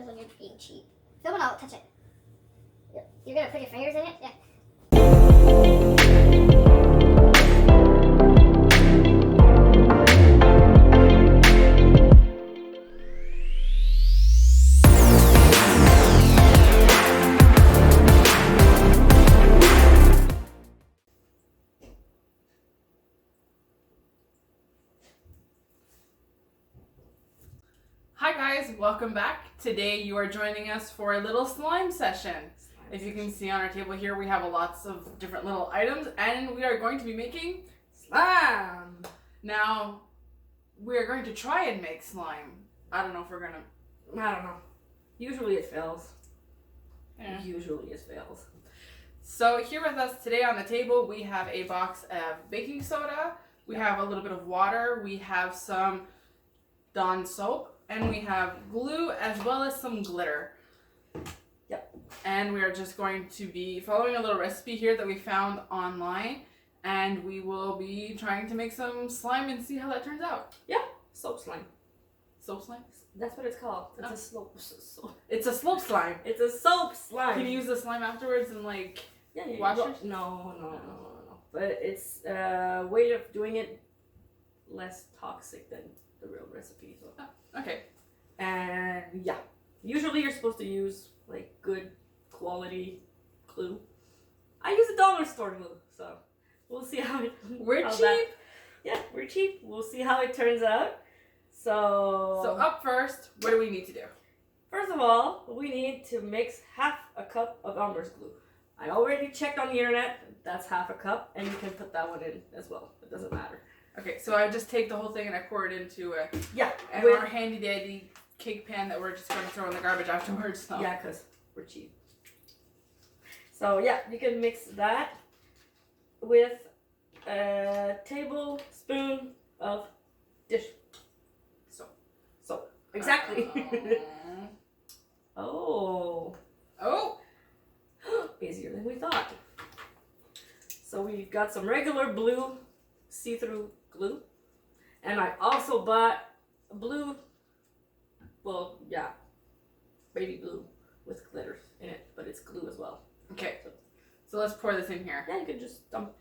happens when you're being cheap. Film and I'll touch it. You're gonna put your fingers in it? Yeah. Hi guys, welcome back. Today you are joining us for a little slime session. As you can see on our table here, we have lots of different little items and we are going to be making slime. Now, we are going to try and make slime. I don't know if we're gonna... I don't know. Usually it fails. Yeah. Usually it fails. So here with us today on the table, we have a box of baking soda, we have a little bit of water, we have some Dawn soap, and we have glue as well as some glitter. Yep. And we are just going to be following a little recipe here that we found online, and we will be trying to make some slime and see how that turns out. Yeah, soap slime. Soap slime? That's what it's called. It's Oh. a slope. It's a slope slime. It's a soap slime. Can you use the slime afterwards and like wash wash it? No. But it's a way of doing it less toxic than the real recipe. So. Okay. And yeah, usually you're supposed to use like good quality glue. I use a dollar store glue, so we'll see how it. We're how cheap. Yeah, we're cheap. We'll see how it turns out. So up first, what do we need to do? First of all, we need to mix half a cup of Elmer's glue. I already checked on the internet. That's half a cup, and you can put that one in as well. It doesn't matter. Okay, so I just take the whole thing and I pour it into a with our handy dandy cake pan that we're just going to throw in the garbage afterwards. So. yeah, because we're cheap. So yeah, you can mix that with a tablespoon of dish soap. So exactly. Oh, easier than we thought. So we've got some regular blue see-through glue, and I also bought blue, baby blue with glitters in it, but it's glue as well. Okay, so let's pour this in here. Yeah, you can just dump.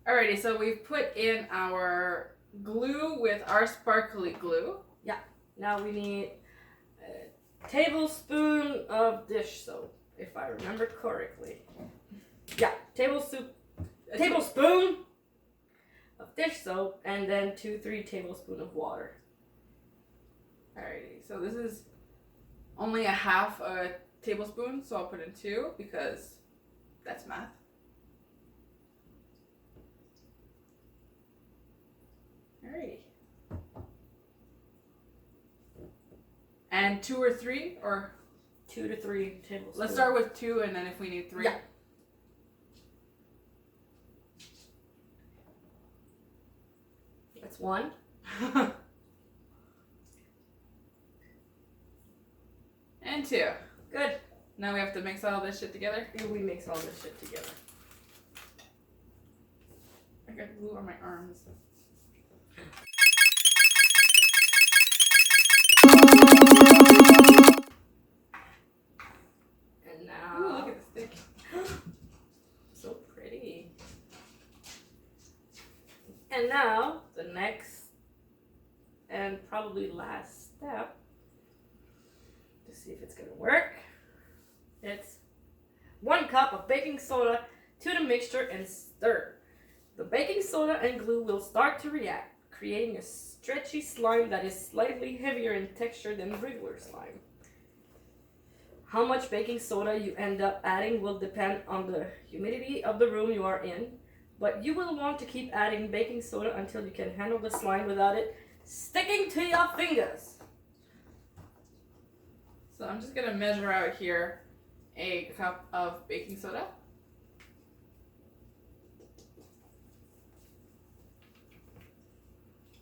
Alrighty, so we've put in our glue with our sparkly glue. Yeah, now we need a tablespoon of dish soap, if I remember correctly. Yeah, tablespoon of dish soap, and then 2-3 tablespoons of water. Alrighty, so this is only a half a tablespoon, so I'll put in 2 because that's math. Alrighty. And 2 or 3, or 2 to 3 tablespoons. let's start with 2, and then if we need 3. Yeah. That's 1. And 2. Good. Now we have to mix all this shit together. Here we mix all this shit together. I got glue on my arms. And now, Ooh, look at the stick. so pretty. And now the next and probably last step to see if it's gonna work. It's 1 cup of baking soda to the mixture and stir. The baking soda and glue will start to react, creating a stretchy slime that is slightly heavier in texture than regular slime. How much baking soda you end up adding will depend on the humidity of the room you are in, but you will want to keep adding baking soda until you can handle the slime without it sticking to your fingers. So I'm just gonna measure out here a cup of baking soda.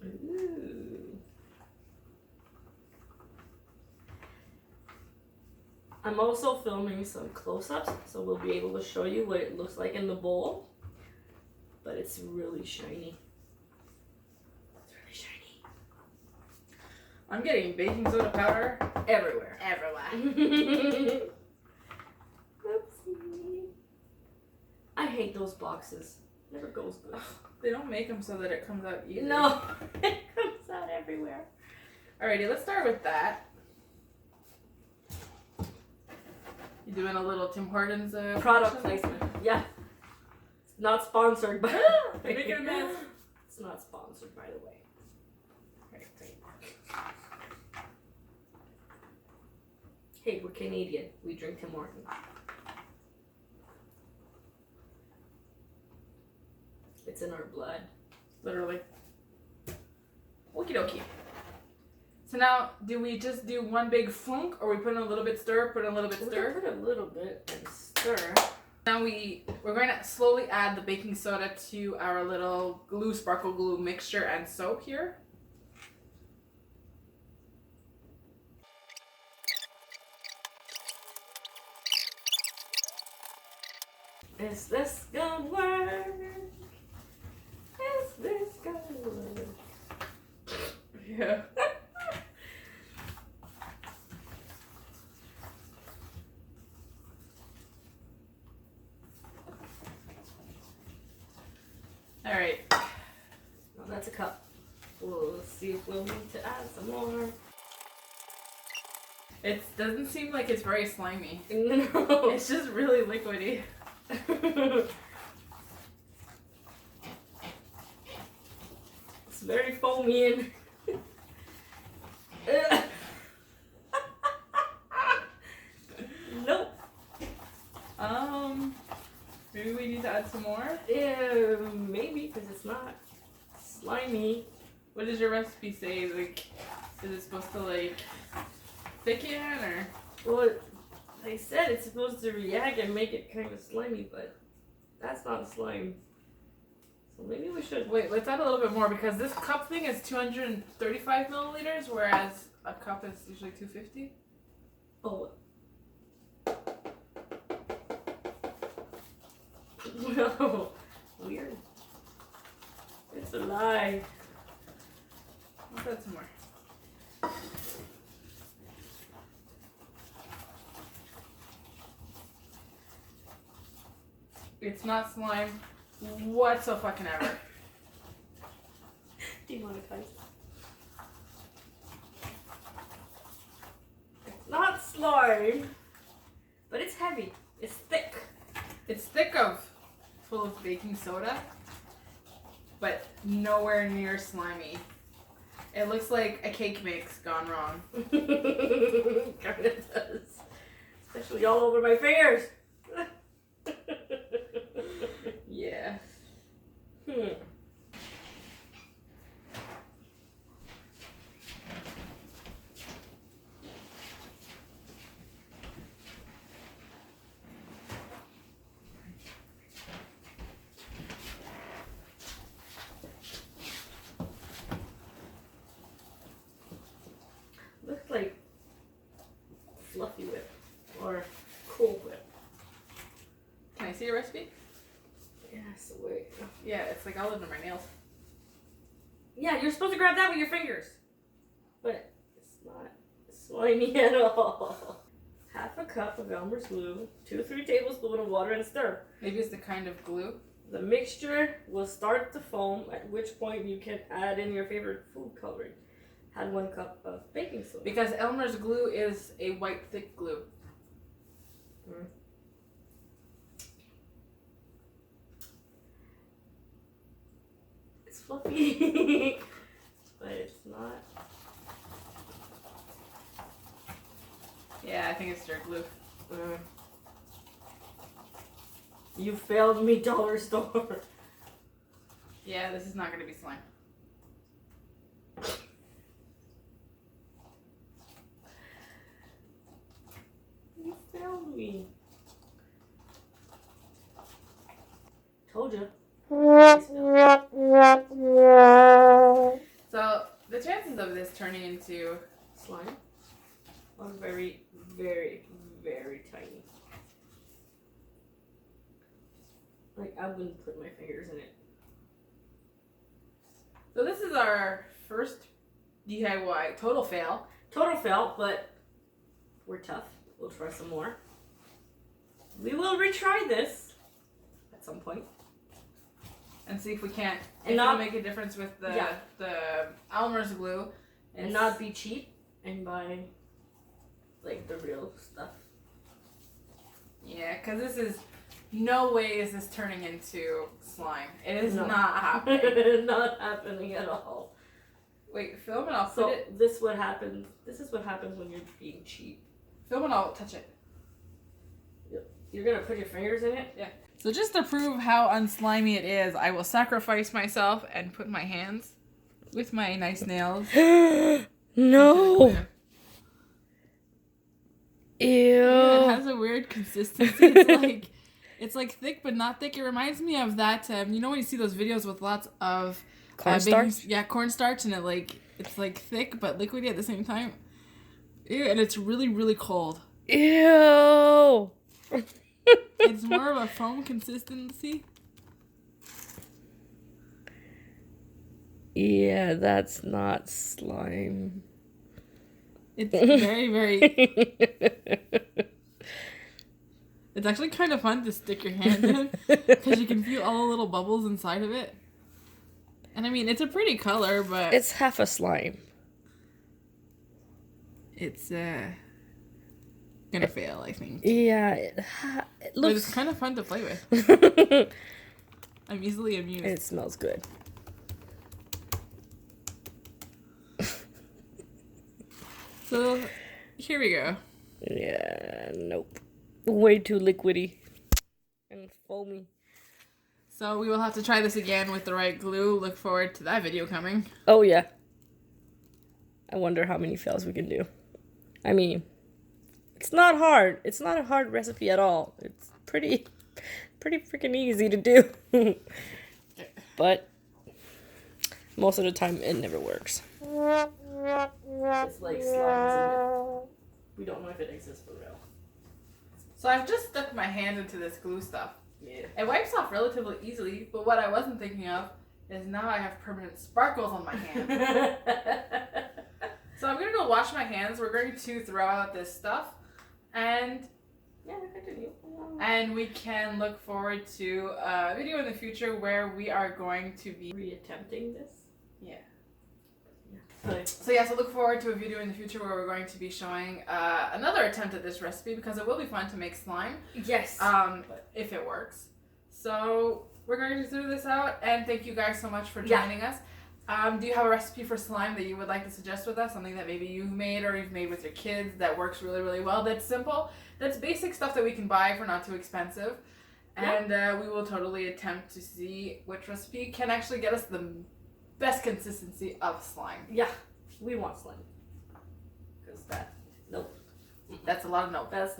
Ooh. I'm also filming some close-ups, so we'll be able to show you what it looks like in the bowl. But it's really shiny. It's really shiny. I'm getting baking soda powder Everywhere. everywhere. Oopsie. I hate those boxes. Never goes good. They don't make them so that it comes out easy. No, it comes out everywhere. Alrighty, let's start with that. You doing a little Tim Hortons Product placement. Yeah. It's not sponsored, but Making a mess. It's not sponsored, by the way. Right, great. Hey, we're Canadian. We drink Tim Hortons. It's in our blood. Literally. Okie dokie. So now, do we just do one big flunk, or we put in a little bit stir, put in a little bit We're stir? gonna put a little bit and stir. Now we're going to slowly add the baking soda to our little glue, sparkle glue mixture and soap here. Is this gonna work? Is this gonna work? Yeah. All right. Well, that's a cup. We'll see if we'll need to add some more. It doesn't seem like it's very slimy. No. It's just really liquidy. It's very foamy and nope. Maybe we need to add some more. Maybe because it's not slimy. What does your recipe say? Like, is it supposed to like thicken or? Well, they said it's supposed to react and make it kind of slimy, but that's not slime. So maybe we should. Wait, let's add a little bit more because this cup thing is 235 milliliters, whereas a cup is usually 250. Oh. No. Weird. It's a lie. Let's add some more. It's not slime whatsoever. Demonetized. It's not slime, but it's heavy. It's thick. It's full of baking soda, but nowhere near slimy. It looks like a cake mix gone wrong. Kinda does. Especially all over my fingers. Yeah. Looks like fluffy whip or cool whip. Can I see your recipe? Yes, wait. Yeah, it's like all under my nails. Yeah, you're supposed to grab that with your fingers. But it's not slimy at all. Half a cup of Elmer's glue, 2-3 tablespoons of water and stir. Maybe it's the kind of glue. The mixture will start to foam, at which point you can add in your favorite food coloring. Add 1 cup of baking soda. Because Elmer's glue is a white thick glue. It's fluffy, but it's not. Yeah, I think it's your glue. You failed me, dollar store. Yeah, this is not going to be slime. You failed me. Told you. So, the chances of this turning into Slime are very, very, very Like, I wouldn't put my fingers in it. So this is our first DIY total fail. Total fail, but we're tough. We'll try some more. We will retry this at some point. And see if we can't And not make a difference with the Yeah. the Elmer's glue. and not be cheap and buy like the real stuff. Yeah, because this is no way is this turning into slime. It is No. not happening. Not happening at all. Wait, film and I'll So put it. this what happens. This is what happens when you're being cheap. Film and I'll touch it. You're gonna put your fingers in it. Yeah. So just to prove how unslimy it is, I will sacrifice myself and put my hands with my nice nails. No. It Ew. has a weird consistency. It's like thick but not thick. It reminds me of that. You know when you see those videos with lots of Cornstarch? yeah, cornstarch, and it's like thick but liquidy at the same time. Ew, and it's really really cold. Ew. It's more of a foam consistency. Yeah, that's not slime. It's very very. It's actually kind of fun to stick your hand in because you can feel all the little bubbles inside of it. And I mean, it's a pretty color, but It's half a slime. it's gonna fail, I think. Yeah, it But it's looks. kind of fun to play with. I'm easily amused. It smells good. So here we go. Yeah, nope. Way too liquidy and foamy. So we will have to try this again with the right glue. Look forward to that video coming. Oh yeah. I wonder how many fails we can do. I mean, it's not hard. It's not a hard recipe at all. It's pretty freaking easy to do. But most of the time it never works. It's like slime, isn't it? We don't know if it exists for real. So I've just stuck my hand into this glue stuff. Yeah. It wipes off relatively easily, but what I wasn't thinking of is now I have permanent sparkles on my hand. So I'm gonna go wash my hands. We're going to throw out this stuff, and Continue. and we can look forward to a video in the future where we are going to be Reattempting this? yeah. But So yeah, so look forward to a video in the future where we're going to be showing another attempt at this recipe because it will be fun to make slime. yes. If it works. So we're going to throw this out, and thank you guys so much for joining us. Do you have a recipe for slime that you would like to suggest with us? Something that maybe you've made or you've made with your kids that works really, really well, that's simple, that's basic stuff that we can buy for not too expensive. And we will totally attempt to see which recipe can actually get us the best consistency of slime. Yeah, we want slime. Because That's a lot of nope. that's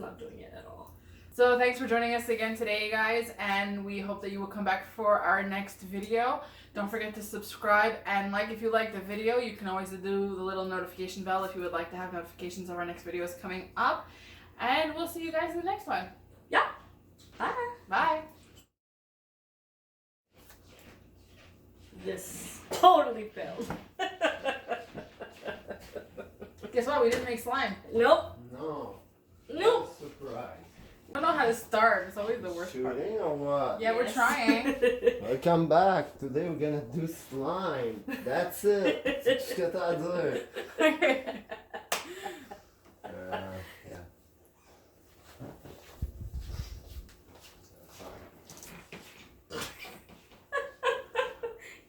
not doing it at all. So thanks for joining us again today, guys, and we hope that you will come back for our next video. Don't forget to subscribe and like if you like the video. You can always do the little notification bell if you would like to have notifications of our next videos coming up. And we'll see you guys in the next one. Yeah. Bye. Bye. This totally failed. Guess what? We didn't make slime. Nope. No. Nope. Surprise. I don't know how to start. It's always the worst part. Shooting or what? Yeah, we're trying. Welcome back. Today we're gonna do slime. That's it. C'est ce que t'as à dire. Yeah.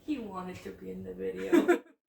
He wanted to be in the video.